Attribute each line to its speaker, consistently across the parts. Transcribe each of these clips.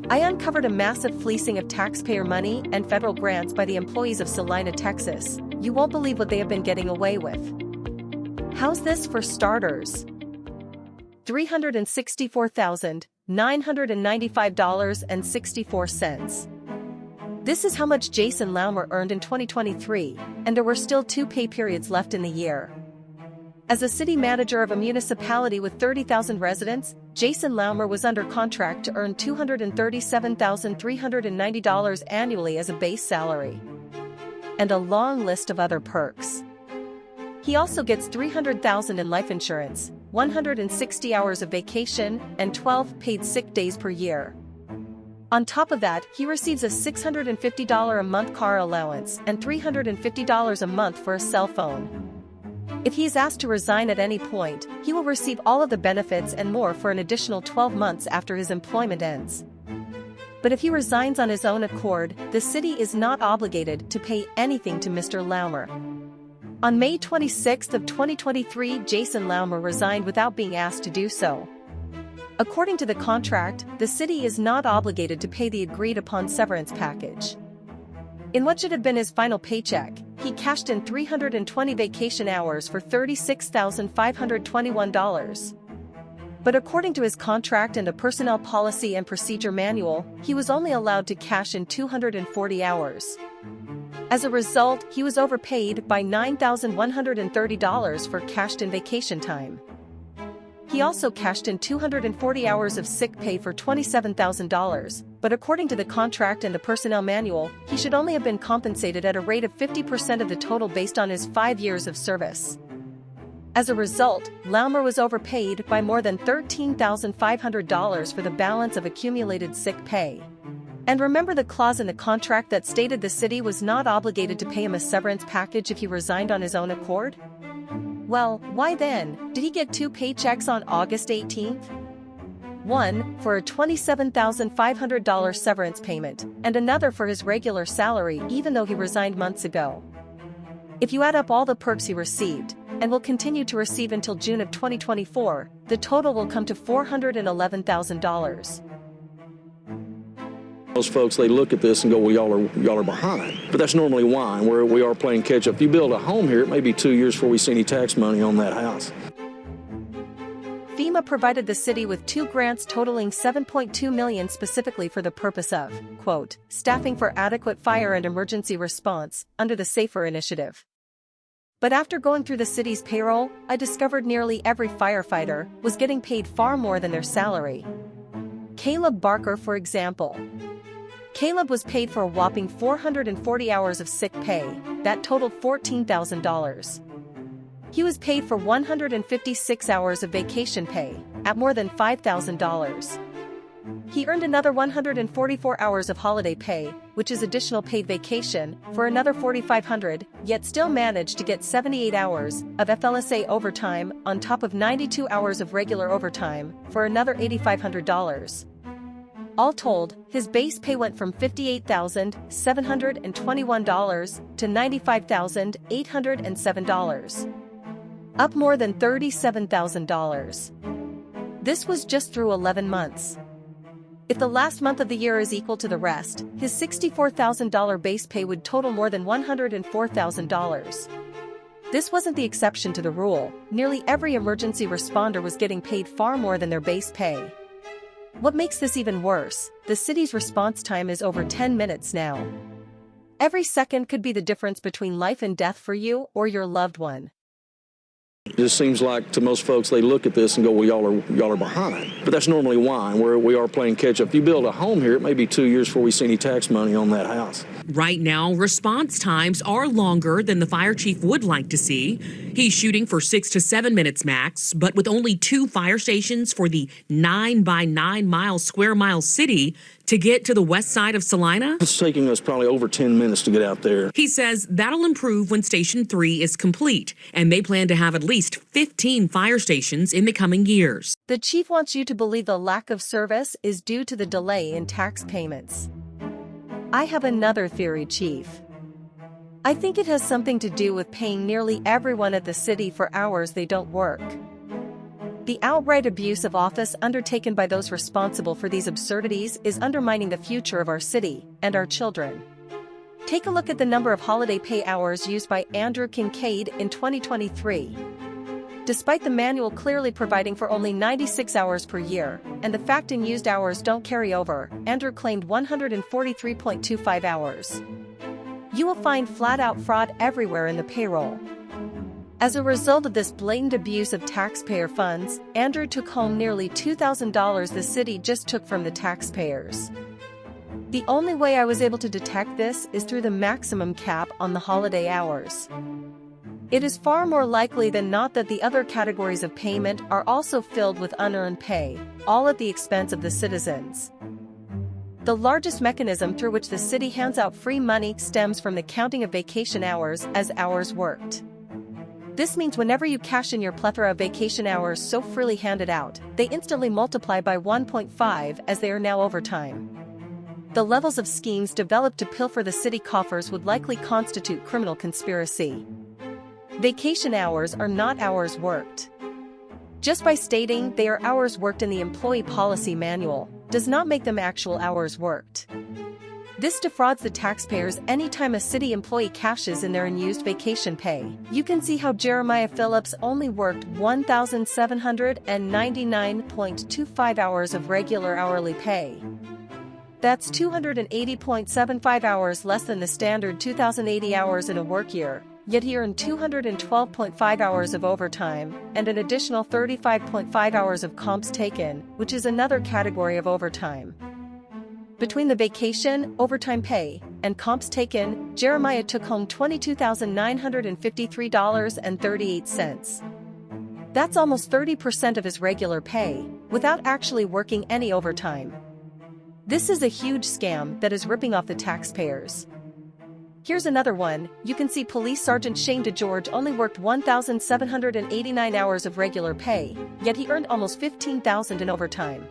Speaker 1: I uncovered a massive fleecing of taxpayer money and federal grants by the employees of Celina, Texas. You won't believe what they have been getting away with. How's this for starters? $364,995.64. This is how much Jason Laumer earned in 2023, and there were still 2 pay periods left in the year. As a city manager of a municipality with 30,000 residents, Jason Laumer was under contract to earn $237,390 annually as a base salary. And a long list of other perks. He also gets $300,000 in life insurance, 160 hours of vacation, and 12 paid sick days per year. On top of that, he receives a $650 a month car allowance and $350 a month for a cell phone. If he is asked to resign at any point, he will receive all of the benefits and more for an additional 12 months after his employment ends. But if he resigns on his own accord, the city is not obligated to pay anything to Mr. Laumer. On May 26 of 2023, Jason Laumer resigned without being asked to do so. According to the contract, the city is not obligated to pay the agreed-upon severance package. In what should have been his final paycheck, he cashed in 320 vacation hours for $36,521. But according to his contract and a personnel policy and procedure manual, he was only allowed to cash in 240 hours. As a result, he was overpaid by $9,130 for cashed-in vacation time. He also cashed in 240 hours of sick pay for $27,000, but according to the contract and the personnel manual, he should only have been compensated at a rate of 50% of the total based on his 5 years of service. As a result, Laumer was overpaid by more than $13,500 for the balance of accumulated sick pay. And remember the clause in the contract that stated the city was not obligated to pay him a severance package if he resigned on his own accord? Well, why then did he get 2 paychecks on August 18th? One for a $27,500 severance payment, and another for his regular salary even though he resigned months ago. If you add up all the perks he received, and will continue to receive until June of 2024, the total will come to $411,000.
Speaker 2: Most folks, they look at this and go, well, y'all are behind. But that's normally why, where we are playing catch up. If you build a home here, it may be 2 years before we see any tax money on that house.
Speaker 1: FEMA provided the city with 2 grants totaling $7.2 million specifically for the purpose of, quote, staffing for adequate fire and emergency response, under the SAFER initiative. But after going through the city's payroll, I discovered nearly every firefighter was getting paid far more than their salary. Caleb Barker, for example. Caleb was paid for a whopping 440 hours of sick pay, that totaled $14,000. He was paid for 156 hours of vacation pay, at more than $5,000. He earned another 144 hours of holiday pay, which is additional paid vacation, for another $4,500, yet still managed to get 78 hours of FLSA overtime on top of 92 hours of regular overtime, for another $8,500. All told, his base pay went from $58,721 to $95,807. Up more than $37,000. This was just through 11 months. If the last month of the year is equal to the rest, his $64,000 base pay would total more than $104,000. This wasn't the exception to the rule. Nearly every emergency responder was getting paid far more than their base pay. What makes this even worse, the city's response time is over 10 minutes now. Every second could be the difference between life and death for you or your loved one.
Speaker 2: It just seems like to most folks, they look at this and go, well, y'all are behind. But that's normally why, where we are playing catch up. If you build a home here, it may be 2 years before we see any tax money on that house.
Speaker 3: Right now, response times are longer than the fire chief would like to see. He's shooting for 6 to 7 minutes max, but with only 2 fire stations for the 9 by 9 mile square mile city to get to the west side of Celina.
Speaker 2: It's taking us probably over 10 minutes to get out there.
Speaker 3: He says that'll improve when Station 3 is complete, and they plan to have at least 15 fire stations in the coming years.
Speaker 1: The chief wants you to believe the lack of service is due to the delay in tax payments. I have another theory, Chief. I think it has something to do with paying nearly everyone at the city for hours they don't work. The outright abuse of office undertaken by those responsible for these absurdities is undermining the future of our city and our children. Take a look at the number of holiday pay hours used by Andrew Kincaid in 2023. Despite the manual clearly providing for only 96 hours per year, and the fact unused hours don't carry over, Andrew claimed 143.25 hours. You will find flat-out fraud everywhere in the payroll. As a result of this blatant abuse of taxpayer funds, Andrew took home nearly $2,000 the city just took from the taxpayers. The only way I was able to detect this is through the maximum cap on the holiday hours. It is far more likely than not that the other categories of payment are also filled with unearned pay, all at the expense of the citizens. The largest mechanism through which the city hands out free money stems from the counting of vacation hours as hours worked. This means whenever you cash in your plethora of vacation hours so freely handed out, they instantly multiply by 1.5 as they are now overtime. The levels of schemes developed to pilfer the city coffers would likely constitute criminal conspiracy. Vacation hours are not hours worked. Just by stating they are hours worked in the employee policy manual, does not make them actual hours worked. This defrauds the taxpayers anytime a city employee cashes in their unused vacation pay. You can see how Jeremiah Phillips only worked 1,799.25 hours of regular hourly pay. That's 280.75 hours less than the standard 2,080 hours in a work year, yet he earned 212.5 hours of overtime, and an additional 35.5 hours of comps taken, which is another category of overtime. Between the vacation, overtime pay, and comps taken, Jeremiah took home $22,953.38. That's almost 30% of his regular pay, without actually working any overtime. This is a huge scam that is ripping off the taxpayers. Here's another one. You can see Police Sergeant Shane DeGeorge only worked 1,789 hours of regular pay, yet he earned almost $15,000 in overtime.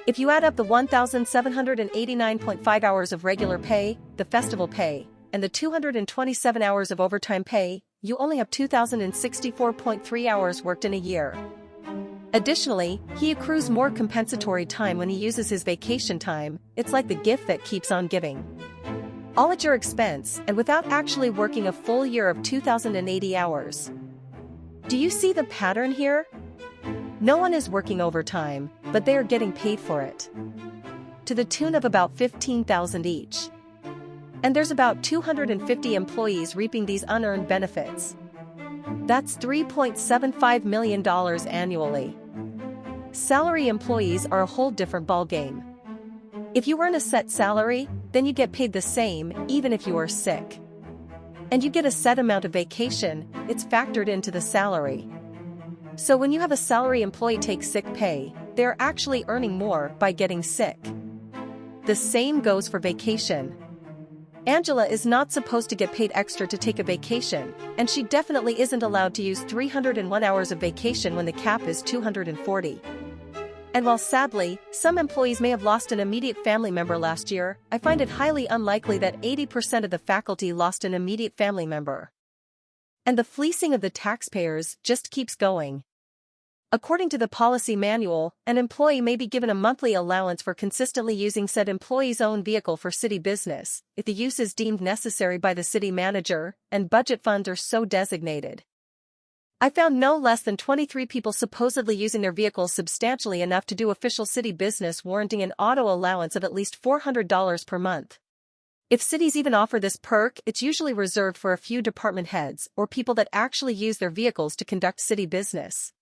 Speaker 1: If you add up the 1,789.5 hours of regular pay, the festival pay, and the 227 hours of overtime pay, you only have 2,064.3 hours worked in a year. Additionally, he accrues more compensatory time when he uses his vacation time. It's like the gift that keeps on giving. All at your expense and without actually working a full year of 2,080 hours. Do you see the pattern here? No one is working overtime, but they are getting paid for it. To the tune of about $15,000 each. And there's about 250 employees reaping these unearned benefits. That's $3.75 million annually. Salary employees are a whole different ballgame. If you earn a set salary, then you get paid the same, even if you are sick. And you get a set amount of vacation, it's factored into the salary. So when you have a salary employee take sick pay, they are actually earning more by getting sick. The same goes for vacation. Angela is not supposed to get paid extra to take a vacation, and she definitely isn't allowed to use 301 hours of vacation when the cap is 240. And while sadly, some employees may have lost an immediate family member last year, I find it highly unlikely that 80% of the faculty lost an immediate family member. And the fleecing of the taxpayers just keeps going. According to the policy manual, an employee may be given a monthly allowance for consistently using said employee's own vehicle for city business, if the use is deemed necessary by the city manager, and budget funds are so designated. I found no less than 23 people supposedly using their vehicles substantially enough to do official city business warranting an auto allowance of at least $400 per month. If cities even offer this perk, it's usually reserved for a few department heads or people that actually use their vehicles to conduct city business.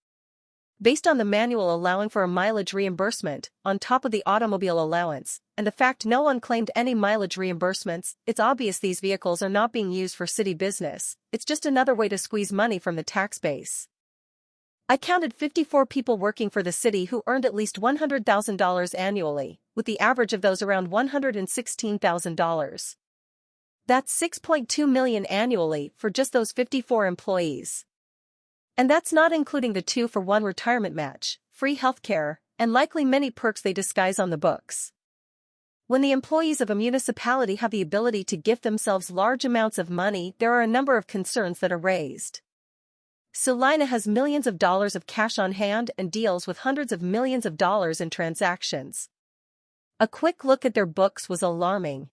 Speaker 1: Based on the manual allowing for a mileage reimbursement, on top of the automobile allowance, and the fact no one claimed any mileage reimbursements, it's obvious these vehicles are not being used for city business. It's just another way to squeeze money from the tax base. I counted 54 people working for the city who earned at least $100,000 annually, with the average of those around $116,000. That's $6.2 million annually for just those 54 employees. And that's not including the 2-for-1 retirement match, free healthcare, and likely many perks they disguise on the books. When the employees of a municipality have the ability to gift themselves large amounts of money, there are a number of concerns that are raised. Celina has millions of dollars of cash on hand and deals with hundreds of millions of dollars in transactions. A quick look at their books was alarming.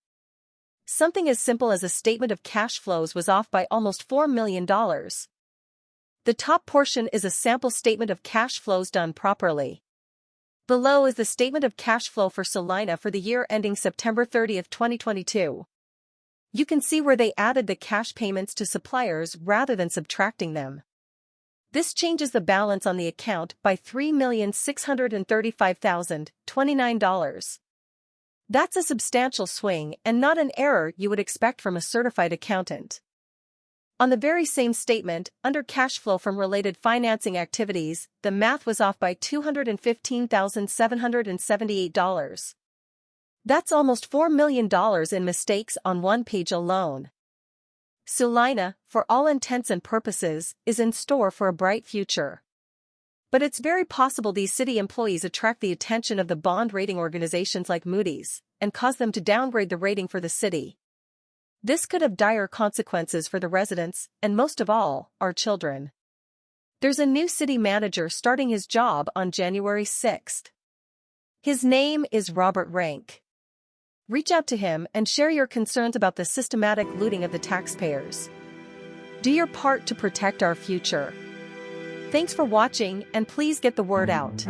Speaker 1: Something as simple as a statement of cash flows was off by almost $4 million. The top portion is a sample statement of cash flows done properly. Below is the statement of cash flow for Celina for the year ending September 30, 2022. You can see where they added the cash payments to suppliers rather than subtracting them. This changes the balance on the account by $3,635,029. That's a substantial swing and not an error you would expect from a certified accountant. On the very same statement, under cash flow from related financing activities, the math was off by $215,778. That's almost $4 million in mistakes on one page alone. Celina, for all intents and purposes, is in store for a bright future. But it's very possible these city employees attract the attention of the bond rating organizations like Moody's, and cause them to downgrade the rating for the city. This could have dire consequences for the residents, and most of all, our children. There's a new city manager starting his job on January 6th. His name is Robert Rank. Reach out to him and share your concerns about the systematic looting of the taxpayers. Do your part to protect our future. Thanks for watching, and please get the word out.